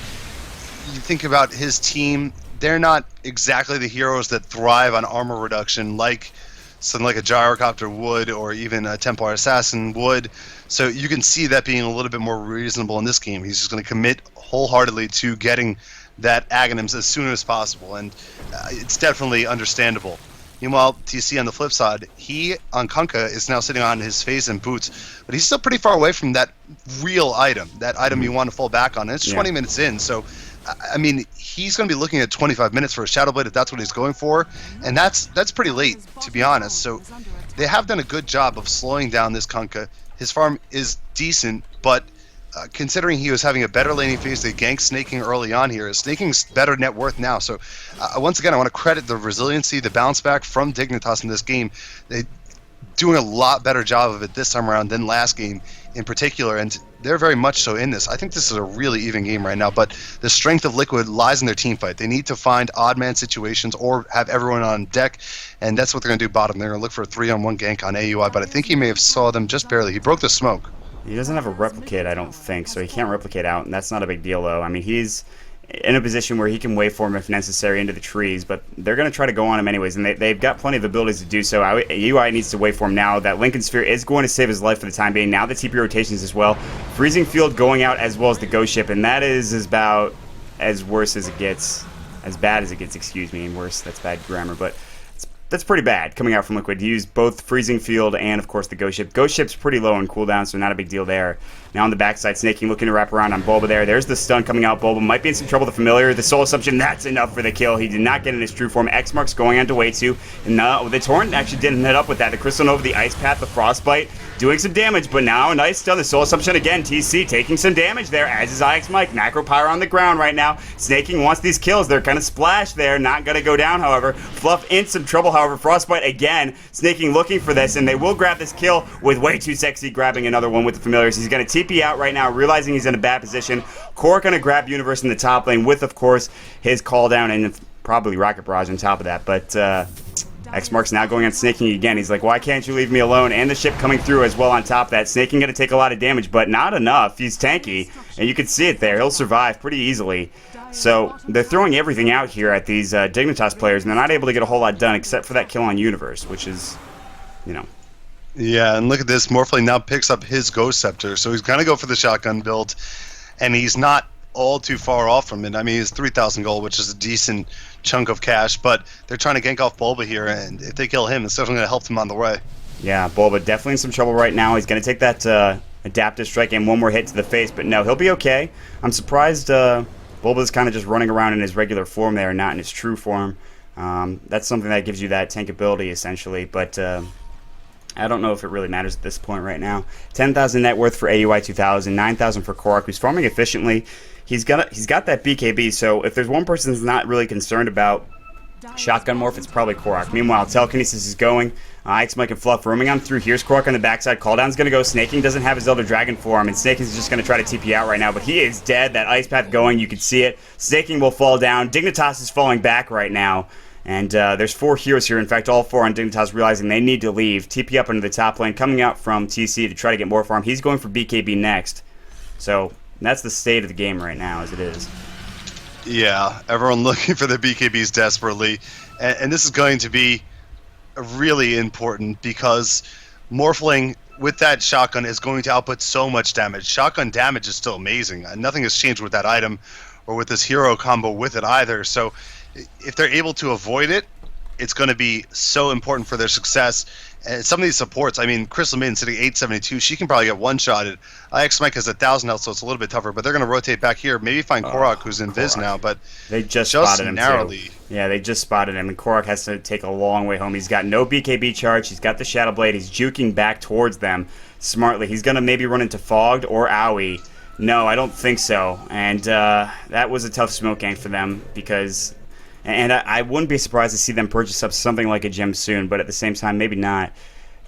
you think about his team, they're not exactly the heroes that thrive on armor reduction like something like a Gyrocopter would, or even a Templar Assassin would. So you can see that being a little bit more reasonable in this game. He's just going to commit wholeheartedly to getting that Aghanims as soon as possible, and it's definitely understandable. Meanwhile, TC on the flip side, he on Kunkka is now sitting on his face and boots, but he's still pretty far away from that real item, that item you want to fall back on. And it's 20 minutes in, so I mean, he's going to be looking at 25 minutes for a Shadow Blade if that's what he's going for, and that's pretty late, to be honest. So they have done a good job of slowing down this Kunkka. His farm is decent, but considering he was having a better laning phase, they ganked Snaking early on here. Snaking's better net worth now. So once again, I want to credit the resiliency, the bounce back from Dignitas in this game. They doing a lot better job of it this time around than last game in particular, and they're very much so in this. I think this is a really even game right now, but the strength of Liquid lies in their team fight. They need to find odd man situations or have everyone on deck, and that's what they're going to do bottom. They're going to look for a 3-on-1 gank on AUI, but I think he may have saw them just barely. He broke the smoke. He doesn't have a replicate, I don't think, so he can't replicate out, and that's not a big deal, though. I mean, he's in a position where he can waveform if necessary into the trees, but they're going to try to go on him anyways, and they've got plenty of abilities to do so. UI needs to waveform now. That Lincoln Sphere is going to save his life for the time being. Now the TP rotations as well. Freezing Field going out as well as the Ghost Ship, and that is about as worse as it gets. As bad as it gets, excuse me, and worse, that's bad grammar, but that's pretty bad coming out from Liquid. He used both Freezing Field and, of course, the Ghost Ship. Ghost Ship's pretty low on cooldown, so not a big deal there. Now on the backside, Snaking looking to wrap around on Bulba there. There's the stun coming out. Bulba might be in some trouble. The Familiar, the Soul Assumption, that's enough for the kill. He did not get in his true form. X-Mark's going on to Way-2. And the Torrent actually didn't hit up with that. The Crystal Nova, the Ice Path, the Frostbite, doing some damage, but now a nice stun. The Soul Assumption again. TC taking some damage there, as is IX Mike. Macro Pyre on the ground right now. Snaking wants these kills. They're kind of splashed there. Not going to go down, however. Fluff in some trouble, however. Frostbite again. Snaking looking for this, and they will grab this kill with Way2Sexy grabbing another one with the Familiars. He's going to TP out right now, realizing he's in a bad position. Korok going to grab Universe in the top lane with, of course, his call down and probably Rocket Barrage on top of that, but X-Mark's now going on Snaking again. He's like, why can't you leave me alone? And the ship coming through as well on top of that. Snaking going to take a lot of damage, but not enough. He's tanky, and you can see it there. He'll survive pretty easily. So they're throwing everything out here at these Dignitas players, and they're not able to get a whole lot done except for that kill on Universe, which is, you know. Yeah, and look at this. Morphling now picks up his Ghost Scepter, so he's going to go for the shotgun build, and he's not all too far off from it. I mean, it's 3,000 gold, which is a decent chunk of cash, but they're trying to gank off Bulba here, and if they kill him, it's definitely going to help them on the way. Yeah, Bulba definitely in some trouble right now. He's going to take that Adaptive Strike and one more hit to the face, but no, he'll be okay. I'm surprised Bulba's kind of just running around in his regular form there, not in his true form. That's something that gives you that tank ability, essentially, but I don't know if it really matters at this point right now. 10,000 net worth for AUI 2000, 9,000 for Korok, who's farming efficiently. He's got that BKB, so if there's one person that's not really concerned about shotgun morph, it's probably Korok. Meanwhile, Telekinesis is going. X-Mike and Fluff roaming on through. Here's Korok on the backside. Cooldown's going to go. Snaking doesn't have his Elder Dragon form, and Snaking's just going to try to TP out right now, but he is dead. That Ice Path going, you can see it. Snaking will fall down. Dignitas is falling back right now. And there's 4 heroes here. In fact, all 4 on Dignitas realizing they need to leave. TP up into the top lane, coming out from TC to try to get more farm. He's going for BKB next. So that's the state of the game right now, as it is. Yeah, everyone looking for the BKBs desperately. And this is going to be really important because Morphling with that shotgun is going to output so much damage. Shotgun damage is still amazing. Nothing has changed with that item or with this hero combo with it either. So if they're able to avoid it, it's going to be so important for their success. And some of these supports, I mean, Crystal Maiden sitting 872, she can probably get one-shotted. IX Mike has 1,000 health, so it's a little bit tougher, but they're going to rotate back here. Maybe find Korok, who's in Viz now, but they just spotted him narrowly. Too. Yeah, they just spotted him, and Korok has to take a long way home. He's got no BKB charge. He's got the Shadow Blade. He's juking back towards them smartly. He's going to maybe run into Fogged or Owie. No, I don't think so. And that was a tough smoke gank for them because... And I wouldn't be surprised to see them purchase up something like a gem soon, but at the same time, maybe not.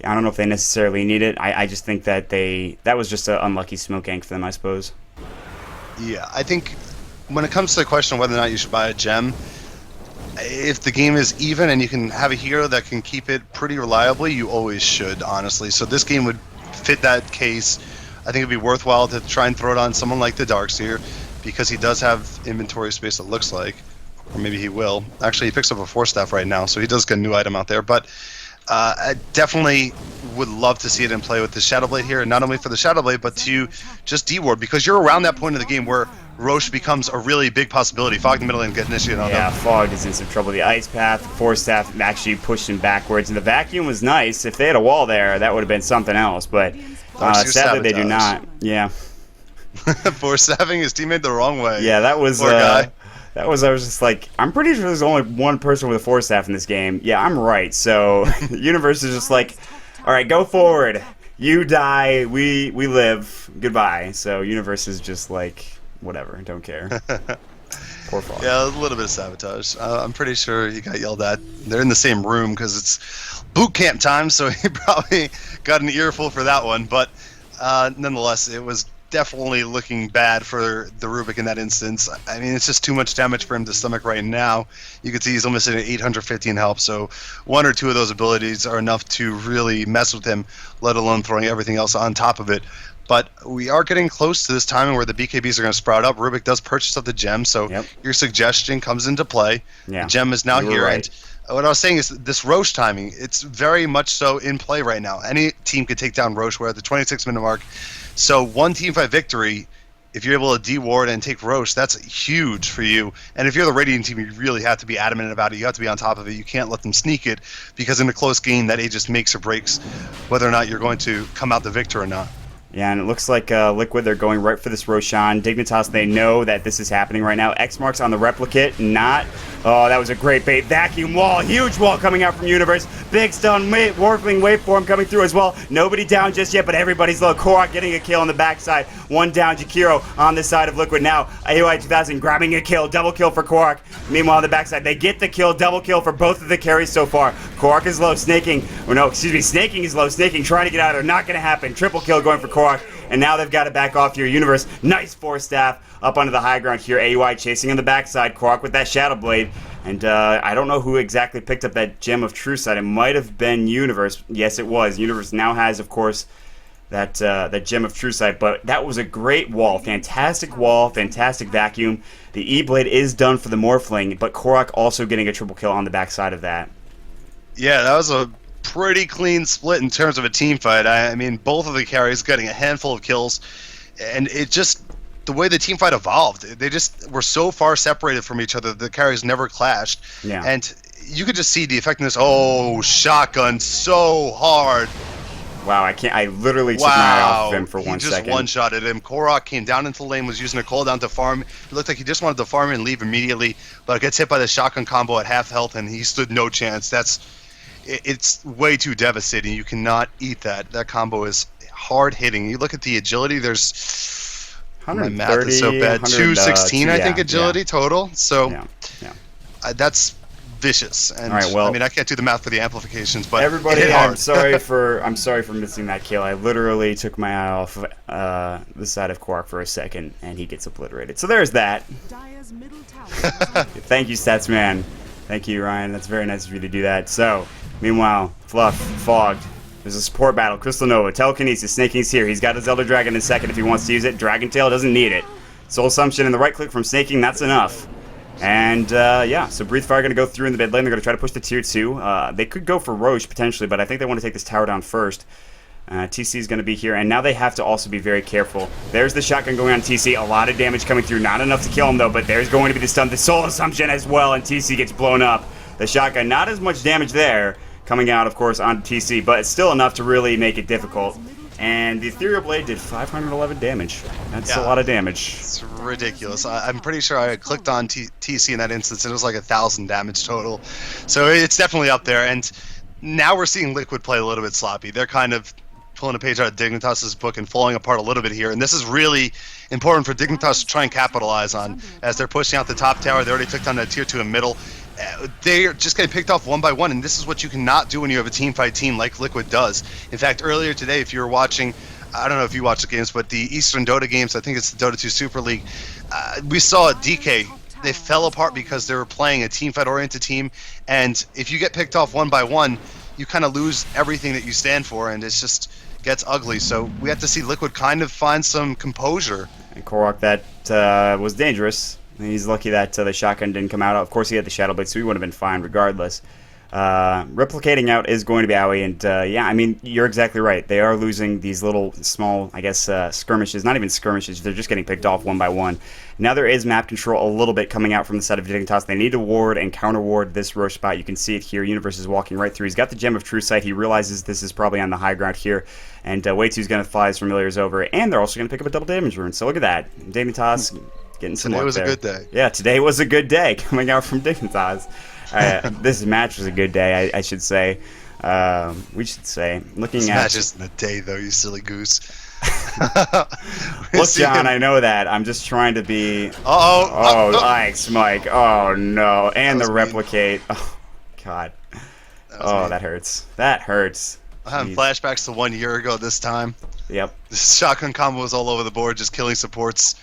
I don't know if they necessarily need it. I just think that that was just an unlucky smoke gank for them, I suppose. Yeah, I think when it comes to the question of whether or not you should buy a gem, if the game is even and you can have a hero that can keep it pretty reliably, you always should, honestly. So this game would fit that case. I think it'd be worthwhile to try and throw it on someone like the Darkseer because he does have inventory space, it looks like. Or maybe he will. Actually, he picks up a 4-staff right now, so he does get a new item out there. But I definitely would love to see it in play with the Shadow Blade here, and not only for the Shadow Blade, but to just D-ward, because you're around that point of the game where Roche becomes a really big possibility. Fog in the middle and get initiated on them. Yeah, Fog is in some trouble. The Ice Path, 4-staff actually pushed him backwards, and the Vacuum was nice. If they had a wall there, that would have been something else, but sadly they do not. Yeah. Force staffing his teammate the wrong way. Yeah, that was Poor guy. that was. I was just like, I'm pretty sure there's only one person with a force staff in this game. Yeah, I'm right. So Universe is just like, all right, go forward. You die, we live. Goodbye. So Universe is just like, whatever, don't care. Poor Frog. Yeah, a little bit of sabotage. I'm pretty sure he got yelled at. They're in the same room because it's boot camp time, so he probably got an earful for that one. But nonetheless, it was definitely looking bad for the Rubik in that instance. I mean, it's just too much damage for him to stomach right now. You can see he's almost at 815 health, so one or two of those abilities are enough to really mess with him, let alone throwing everything else on top of it. But we are getting close to this timing where the BKBs are going to sprout up. Rubik does purchase up the gem, so your suggestion comes into play. Yeah. The gem is now here. Right. And what I was saying is this Roche timing, it's very much so in play right now. Any team could take down Roche. We're at the 26-minute mark. So one teamfight victory, if you're able to de-ward and take Roche, that's huge for you. And if you're the Radiant team, you really have to be adamant about it. You have to be on top of it. You can't let them sneak it, because in a close game, that just makes or breaks whether or not you're going to come out the victor or not. Yeah, and it looks like Liquid, they're going right for this Roshan. Dignitas, they know that this is happening right now. X marks on the replicate, not. Oh, that was a great bait. Vacuum wall, huge wall coming out from Universe. Big stun, Warfling waveform coming through as well. Nobody down just yet, but everybody's low. Korok getting a kill on the backside. One down, Jakiro on this side of Liquid now. AOI 2000 grabbing a kill, double kill for Korok. Meanwhile, on the backside, they get the kill, double kill for both of the carries so far. Korok is low, Snaking is low, Snaking trying to get out of there, not going to happen. Triple kill going for Korok, and now they've got to back off here. Universe, nice force staff up onto the high ground here. AUI chasing on the backside, Korok with that Shadow Blade, and I don't know who exactly picked up that Gem of True Sight. It might have been Universe. Yes, it was. Universe now has, of course, that Gem of True Sight, but that was a great wall. Fantastic wall, fantastic vacuum. The E-Blade is done for the Morphling, but Korok also getting a triple kill on the backside of that. Yeah, that was a pretty clean split in terms of a team fight. I mean, both of the carries getting a handful of kills, and it just, the way the team fight evolved, they just were so far separated from each other. The carries never clashed, and you could just see the effectiveness. Oh, shotgun so hard. Wow, I literally took my eye off of him for 1 second. He just one-shotted him. Korok came down into the lane, was using a cooldown to farm. It looked like he just wanted to farm and leave immediately, but gets hit by the shotgun combo at half health, and he stood no chance. It's way too devastating. You cannot eat that. That combo is hard hitting. You look at the agility, there's 130, my math is so bad. 216, I think, agility total. So that's vicious. And all right, well, I mean, I can't do the math for the amplifications, but everybody, it hit hard. I'm sorry for missing that kill. I literally took my eye off the side of Quark for a second, and he gets obliterated. So there's that. Thank you, Stats Man. Thank you, Ryan. That's very nice of you to do that. So, meanwhile, Fluff, Fogged. There's a support battle. Crystal Nova, Telekinesis, Snaking's here. He's got his Elder Dragon in a second if he wants to use it. Dragon Tail doesn't need it. Soul Assumption and the right click from Snaking, that's enough. And, yeah, so Breathe Fire going to go through in the mid lane. They're going to try to push the tier 2. They could go for Roche, potentially, but I think they want to take this tower down first. TC is going to be here, and now they have to also be very careful. There's the shotgun going on TC. A lot of damage coming through. Not enough to kill him, though, but there's going to be the stun. The Soul Assumption as well, and TC gets blown up. The shotgun, not as much damage there, coming out, of course, on TC, but it's still enough to really make it difficult. And the Ethereal Blade did 511 damage. That's a lot of damage. It's ridiculous. I'm pretty sure I clicked on TC in that instance, and it was like 1,000 damage total. So it's definitely up there, and now we're seeing Liquid play a little bit sloppy. They're kind of pulling a page out of Dignitas' book and falling apart a little bit here, and this is really important for Dignitas to try and capitalize on as they're pushing out the top tower. They already took down that tier 2 in middle. They're just getting picked off one by one, and this is what you cannot do when you have a team fight team like Liquid does. In fact, earlier today, if you were watching, I don't know if you watched the games, but the Eastern Dota games, I think it's the Dota 2 Super League, we saw DK. They fell apart because they were playing a team fight oriented team, and if you get picked off one by one, you kind of lose everything that you stand for, and it's just gets ugly. So we have to see Liquid kind of find some composure. And Korok, that was dangerous. He's lucky that the shotgun didn't come out. Of course, he had the Shadow Blade, so he would have been fine regardless. Replicating out is going to be Owie, and yeah, I mean, you're exactly right. They are losing these little small, I guess, skirmishes. Not even skirmishes. They're just getting picked off one by one. Now there is map control a little bit coming out from the side of Dignitas. They need to ward and counter ward this Roche spot. You can see it here. Universe is walking right through. He's got the Gem of True Sight. He realizes this is probably on the high ground here, and Way2's going to fly his familiars over, and they're also going to pick up a double damage rune. So look at that. Dignitas getting some luck there. Today was a good day. Yeah, today was a good day coming out from Dignitas. This match was a good day, I should say. We should say. This match isn't a day, though, you silly goose. Look, John, I know that. I'm just trying to be... Oh, thanks, Mike. Oh, no. And the replicate. Oh, God. That hurts. That hurts. I'm having flashbacks to 1 year ago this time. Yep. This shotgun combo was all over the board, just killing supports.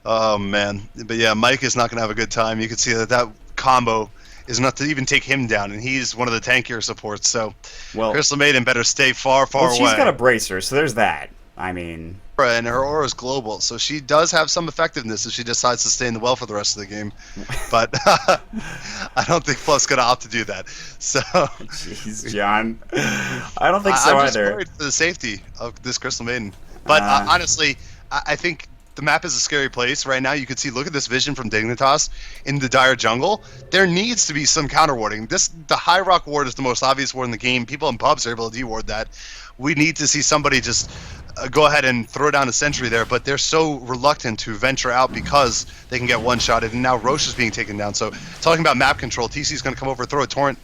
Oh, man. But yeah, Mike is not going to have a good time. You can see that combo is enough to even take him down, and he's one of the tankier supports. So, Crystal Maiden better stay far away. She's got a bracer, so there's that. I mean, and her aura is global, so she does have some effectiveness if she decides to stay in the well for the rest of the game. But I don't think Fluff's gonna opt to do that. So, jeez, John, I don't think so I'm either. just worried for the safety of this Crystal Maiden. But honestly, I think the map is a scary place right now. You can see, look at this vision from Dignitas in the dire jungle. There needs to be some counter warding. The High Rock ward is the most obvious ward in the game. People in pubs are able to de-ward that. We need to see somebody just go ahead and throw down a sentry there, but they're so reluctant to venture out because they can get one-shotted, and now Roche is being taken down. So talking about map control, TC is going to come over, throw a torrent.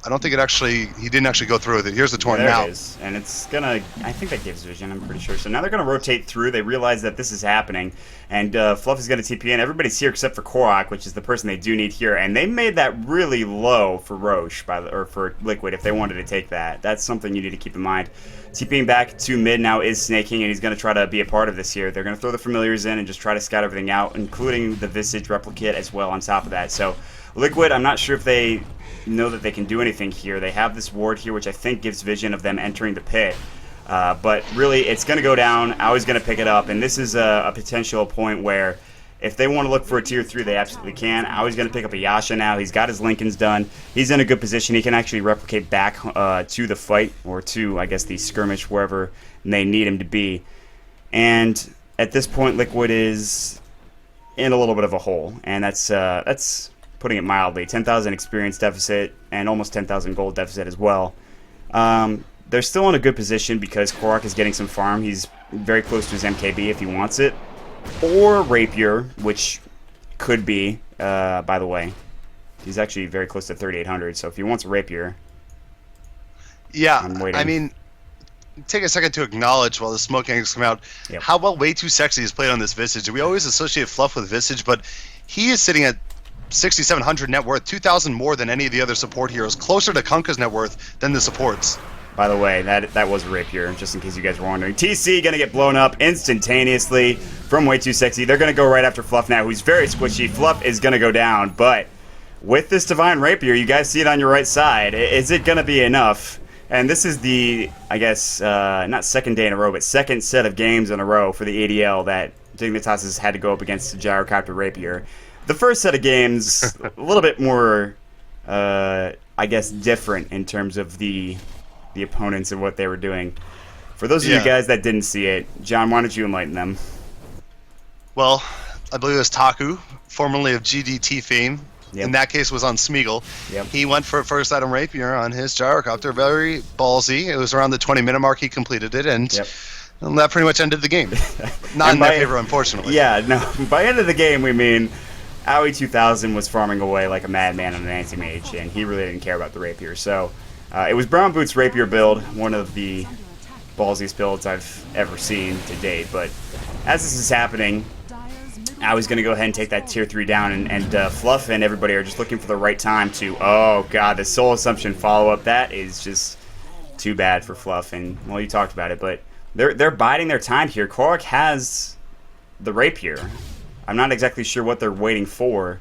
I don't think he didn't actually go through with it. Here's the torrent now. There it is, and it's gonna, I think that gives vision, I'm pretty sure. So now they're gonna rotate through. They realize that this is happening, and Fluff is gonna TP in. Everybody's here except for Korok, which is the person they do need here, and they made that really low for Roche, or for Liquid, if they wanted to take that. That's something you need to keep in mind. TPing back to mid now is Snaking, and he's going to try to be a part of this here. They're going to throw the Familiars in and just try to scout everything out, including the Visage Replicate as well on top of that. So Liquid, I'm not sure if they know that they can do anything here. They have this ward here, which I think gives vision of them entering the pit. But really, it's going to go down. Aui's going to pick it up, and this is a potential point where if they want to look for a tier 3, they absolutely can. Aui's going to pick up a Yasha now. He's got his Lincolns done. He's in a good position. He can actually replicate back to the fight, or to, I guess, the skirmish, wherever they need him to be. And at this point, Liquid is in a little bit of a hole, and that's putting it mildly. 10,000 experience deficit and almost 10,000 gold deficit as well. They're still in a good position because Korok is getting some farm. He's very close to his MKB if he wants it. Or Rapier, which could be, by the way. He's actually very close to 3,800, so if he wants a Rapier... Yeah, I'm waiting. I mean, take a second to acknowledge while the smoke gangs come out how well Way2Sexy is played on this Visage. We always associate Fluff with Visage, but he is sitting at 6,700 net worth, 2,000 more than any of the other support heroes, closer to Kunkka's net worth than the supports. By the way, that was Rapier, just in case you guys were wondering. TC going to get blown up instantaneously from Way2Sexy. They're going to go right after Fluff now, who's very squishy. Fluff is going to go down, but with this Divine Rapier, you guys see it on your right side. Is it going to be enough? And this is the, I guess, not second day in a row, but second set of games in a row for the ADL that Dignitas has had to go up against the Gyrocopter Rapier. The first set of games, a little bit more, I guess, different in terms of the opponents and what they were doing. For those of you guys that didn't see it, John, why don't you enlighten them? Well, I believe it was Taku, formerly of GDT fame. Yep. In that case, was on Smeagol. Yep. He went for first item Rapier on his Gyrocopter. Very ballsy. It was around the 20-minute mark he completed it, and that pretty much ended the game. Not in their favor, unfortunately. Yeah, no. By end of the game, we mean Aoi 2000 was farming away like a madman on an anti-mage, and he really didn't care about the Rapier. So it was Brown Boots Rapier build, one of the ballsiest builds I've ever seen to date. But as this is happening, Aui's going to go ahead and take that tier 3 down, and Fluff and everybody are just looking for the right time to, oh god, the Soul Assumption follow-up, that is just too bad for Fluff. And, well, you talked about it, but they're biding their time here. Korok has the Rapier. I'm not exactly sure what they're waiting for.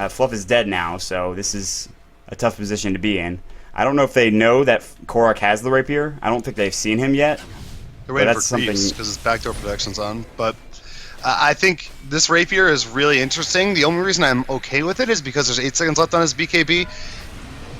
Fluff is dead now, so this is a tough position to be in. I don't know if they know that Korok has the Rapier. I don't think they've seen him yet. They're waiting for Greaves because his backdoor protection's on, but I think this Rapier is really interesting. The only reason I'm okay with it is because there's 8 seconds left on his BKB.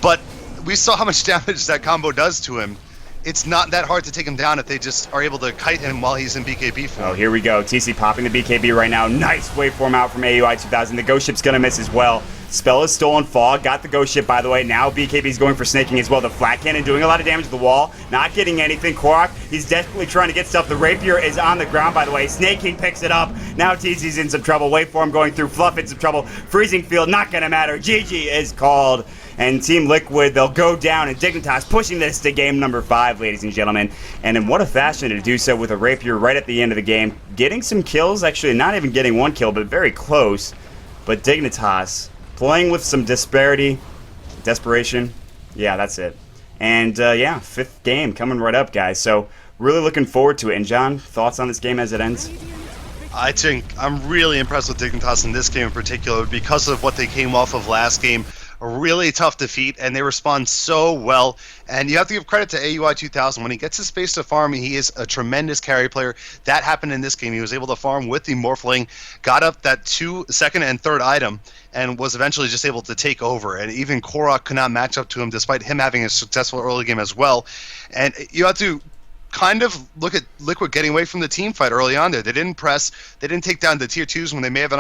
But we saw how much damage that combo does to him. It's not that hard to take him down if they just are able to kite him while he's in BKB form. Oh, here we go. TC popping the BKB right now. Nice waveform out from AUI 2000. The Ghost Ship's going to miss as well. Spell is stolen. Fog got the Ghost Ship, by the way. Now BKB's going for snaking as well. The Flat Cannon doing a lot of damage to the wall. Not getting anything. Korok, he's desperately trying to get stuff. The Rapier is on the ground, by the way. Snaking picks it up. Now TC's in some trouble. Waveform going through. Fluff in some trouble. Freezing Field, not going to matter. GG is called. And Team Liquid, they'll go down, and Dignitas pushing this to game number 5, ladies and gentlemen. And in what a fashion to do so with a Rapier right at the end of the game. Getting some kills, actually not even getting one kill, but very close. But Dignitas playing with some desperation. Yeah, that's it. And yeah, 5th game coming right up, guys. So really looking forward to it. And John, thoughts on this game as it ends? I think I'm really impressed with Dignitas in this game in particular because of what they came off of last game. A really tough defeat, and they respond so well. And you have to give credit to AUI 2000. When he gets his space to farm, he is a tremendous carry player. That happened in this game. He was able to farm with the Morphling, got up that 2 second and third item, and was eventually just able to take over. And even Korok could not match up to him, despite him having a successful early game as well. And you have to kind of look at Liquid getting away from the team fight early on there. They didn't press. They didn't take down the tier 2s when they may have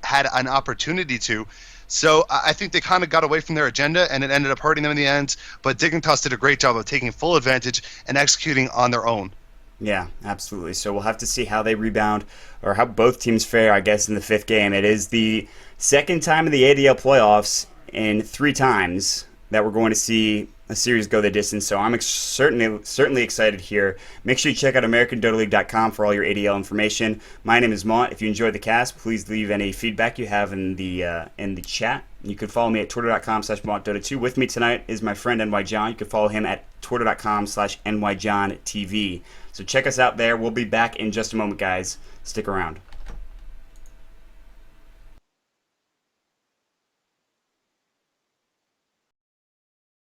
had an opportunity to. So I think they kind of got away from their agenda, and it ended up hurting them in the end. But Dignitas did a great job of taking full advantage and executing on their own. Yeah, absolutely. So we'll have to see how they rebound, or how both teams fare, I guess, in the 5th game. It is the 2nd time in the ADL playoffs in 3 times that we're going to see a series go the distance. So I'm certainly excited here. Make sure you check out AmericanDotaLeague.com for all your ADL information. My name is Mont. If you enjoyed the cast, please leave any feedback you have in the chat. You can follow me at twitter.com/MontDota2. With me tonight is my friend NY John. You can follow him at twitter.com/NYJohnTV. So check us out there. We'll be back in just a moment, guys. Stick around.